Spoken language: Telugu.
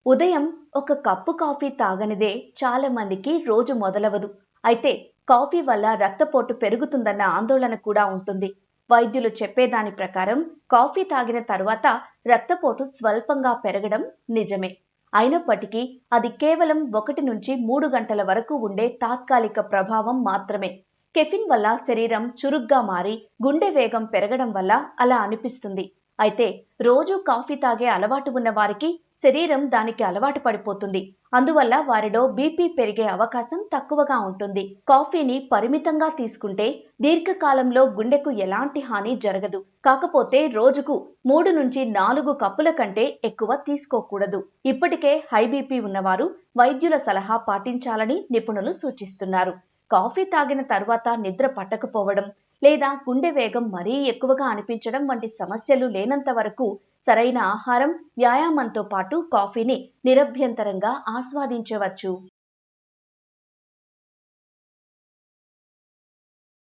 ఉదయం ఒక కప్పు కాఫీ తాగనిదే చాలా మందికి రోజు మొదలవదు. అయితే కాఫీ వల్ల రక్తపోటు పెరుగుతుందన్న ఆందోళన కూడా ఉంటుంది. వైద్యులు చెప్పేదాని ప్రకారం కాఫీ తాగిన తర్వాత రక్తపోటు స్వల్పంగా పెరగడం నిజమే. అయినప్పటికీ అది కేవలం 1 నుంచి 3 గంటల వరకు ఉండే తాత్కాలిక ప్రభావం మాత్రమే. కెఫిన్ వల్ల శరీరం చురుగ్గా మారి గుండె వేగం పెరగడం వల్ల అలా అనిపిస్తుంది. అయితే రోజు కాఫీ తాగే అలవాటు ఉన్న వారికి శరీరం దానికి అలవాటు పడిపోతుంది. అందువల్ల వారిలో బీపీ పెరిగే అవకాశం తక్కువగా ఉంటుంది. కాఫీని పరిమితంగా తీసుకుంటే దీర్ఘకాలంలో గుండెకు ఎలాంటి హాని జరగదు. కాకపోతే రోజుకు 3 నుంచి 4 కప్పుల కంటే ఎక్కువ తీసుకోకూడదు. ఇప్పటికే హై బీపీ ఉన్నవారు వైద్యుల సలహా పాటించాలని నిపుణులు సూచిస్తున్నారు. కాఫీ తాగిన తర్వాత నిద్ర పట్టకపోవడం లేదా గుండె వేగం మరీ ఎక్కువగా అనిపించడం వంటి సమస్యలు లేనంత వరకు సరైన ఆహారం, వ్యాయామంతో పాటు కాఫీని నిరభ్యంతరంగా ఆస్వాదించవచ్చు.